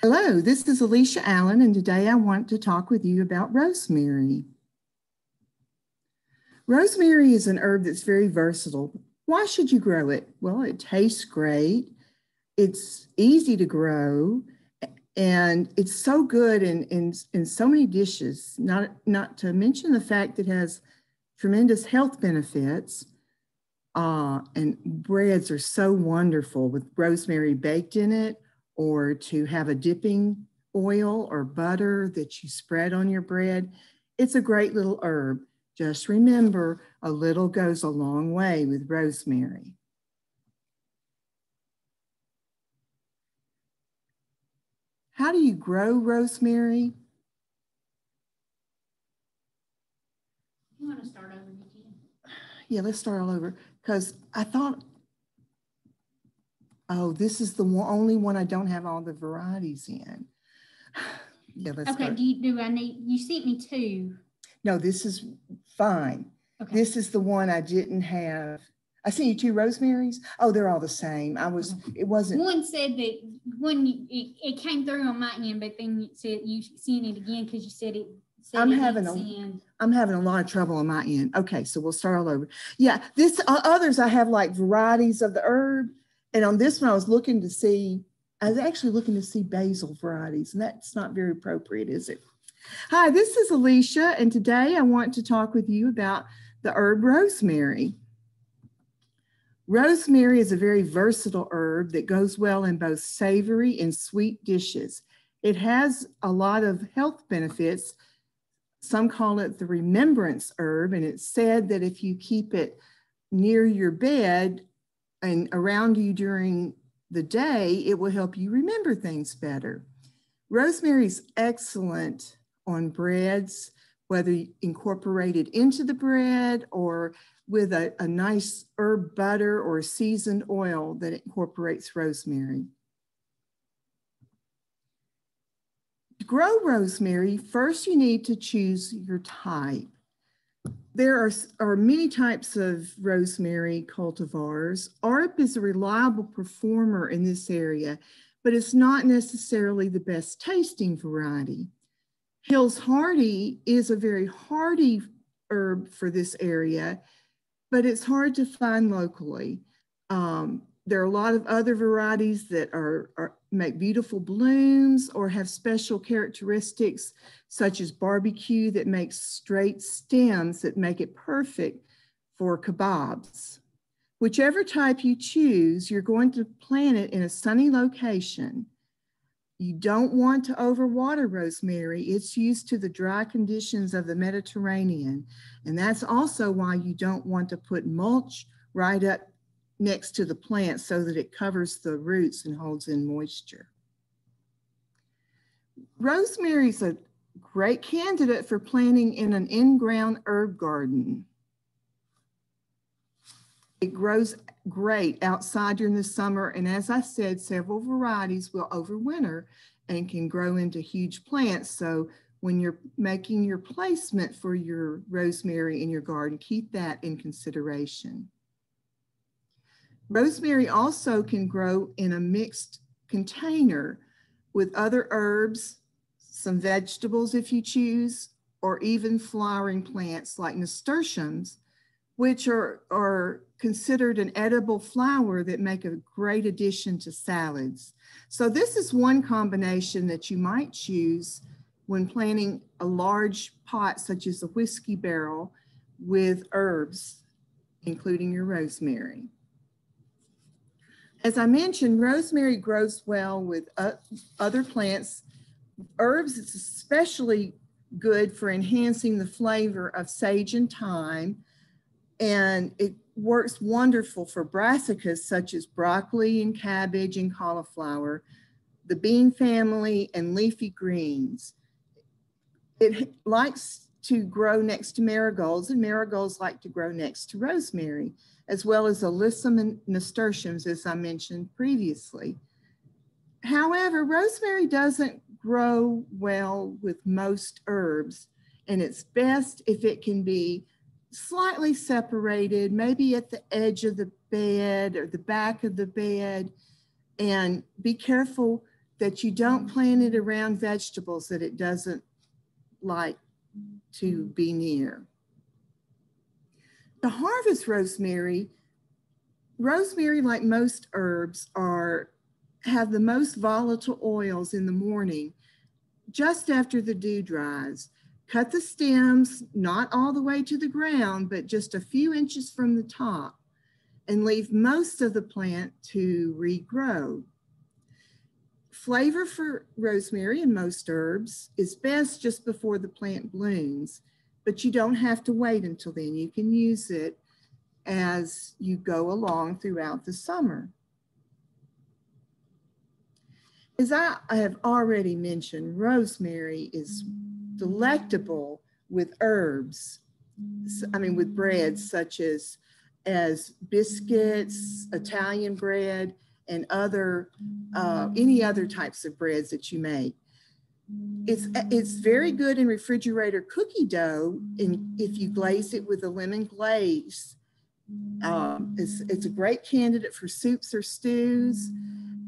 Hello, this is Alicia Allen, and today I want to talk with you about rosemary. Rosemary is an herb that's very versatile. Why should you grow it? Well, it tastes great, it's easy to grow, and it's so good in so many dishes, not to mention the fact it has tremendous health benefits. And breads are so wonderful with rosemary baked in it, or to have a dipping oil or butter that you spread on your bread. It's a great little herb. Just remember, a little goes a long way with rosemary. How do you grow rosemary? You want to start over, you can. Yeah, let's start all over, because I thought, oh, this is the only one I don't have all the varieties in. Yeah, let's okay, start. You sent me two. No, this is fine. Okay. This is the one I didn't have. I sent you two rosemaries. Oh, they're all the same. It wasn't. One said that it came through on my end, but then you said you sent it again because you said it. I'm having a lot of trouble on my end. Okay, so we'll start all over. Yeah, others I have like varieties of the herb, and on this one I was actually looking to see basil varieties, and that's not very appropriate, is it? Hi, this is Alicia, and today I want to talk with you about the herb rosemary. Rosemary is a very versatile herb that goes well in both savory and sweet dishes. It has a lot of health benefits. Some call it the remembrance herb, and it's said that if you keep it near your bed and around you during the day, it will help you remember things better. Rosemary is excellent on breads, whether incorporated into the bread or with a nice herb butter or seasoned oil that incorporates rosemary. To grow rosemary, first you need to choose your type. There are many types of rosemary cultivars. ARP is a reliable performer in this area, but it's not necessarily the best tasting variety. Hills Hardy is a very hardy herb for this area, but it's hard to find locally. There are a lot of other varieties that make beautiful blooms or have special characteristics, such as barbecue, that makes straight stems that make it perfect for kebabs. Whichever type you choose, you're going to plant it in a sunny location. You don't want to overwater rosemary. It's used to the dry conditions of the Mediterranean. And that's also why you don't want to put mulch right up next to the plant so that it covers the roots and holds in moisture. Rosemary is a great candidate for planting in an in-ground herb garden. It grows great outside during the summer, and as I said, several varieties will overwinter and can grow into huge plants. So when you're making your placement for your rosemary in your garden, keep that in consideration. Rosemary also can grow in a mixed container with other herbs, some vegetables if you choose, or even flowering plants like nasturtiums, which are considered an edible flower that make a great addition to salads. So this is one combination that you might choose when planting a large pot, such as a whiskey barrel, with herbs, including your rosemary. As I mentioned, rosemary grows well with other plants. Herbs, it's especially good for enhancing the flavor of sage and thyme, and it works wonderful for brassicas such as broccoli and cabbage and cauliflower, the bean family, and leafy greens. It likes to grow next to marigolds, and marigolds like to grow next to rosemary, as well as alyssum and nasturtiums, as I mentioned previously. However, rosemary doesn't grow well with most herbs, and it's best if it can be slightly separated, maybe at the edge of the bed or the back of the bed, and be careful that you don't plant it around vegetables that it doesn't like to be near. To harvest rosemary, like most herbs, have the most volatile oils in the morning, just after the dew dries. Cut the stems, not all the way to the ground, but just a few inches from the top, and leave most of the plant to regrow. Flavor for rosemary and most herbs is best just before the plant blooms, but you don't have to wait until then. You can use it as you go along throughout the summer. As I have already mentioned, rosemary is delectable with herbs, with breads such as biscuits, Italian bread, and any other types of breads that you make. It's very good in refrigerator cookie dough, and if you glaze it with a lemon glaze. It's a great candidate for soups or stews,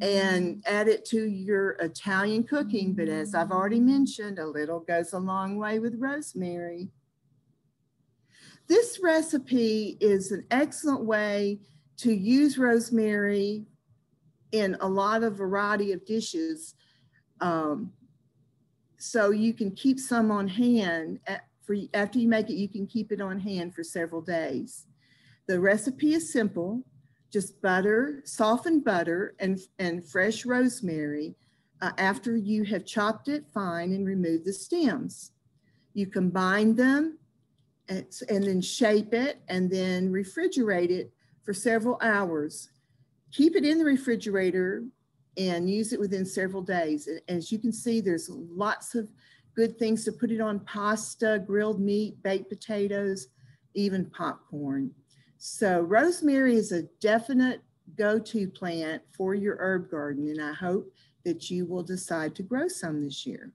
and add it to your Italian cooking. But as I've already mentioned, a little goes a long way with rosemary. This recipe is an excellent way to use rosemary in a lot of variety of dishes. So you can keep some on hand. After you make it, you can keep it on hand for several days. The recipe is simple. Just butter, softened butter, and fresh rosemary after you have chopped it fine and removed the stems. You combine them and then shape it and then refrigerate it for several hours. Keep it in the refrigerator and use it within several days. As you can see, there's lots of good things to put it on: pasta, grilled meat, baked potatoes, even popcorn. So rosemary is a definite go-to plant for your herb garden, and I hope that you will decide to grow some this year.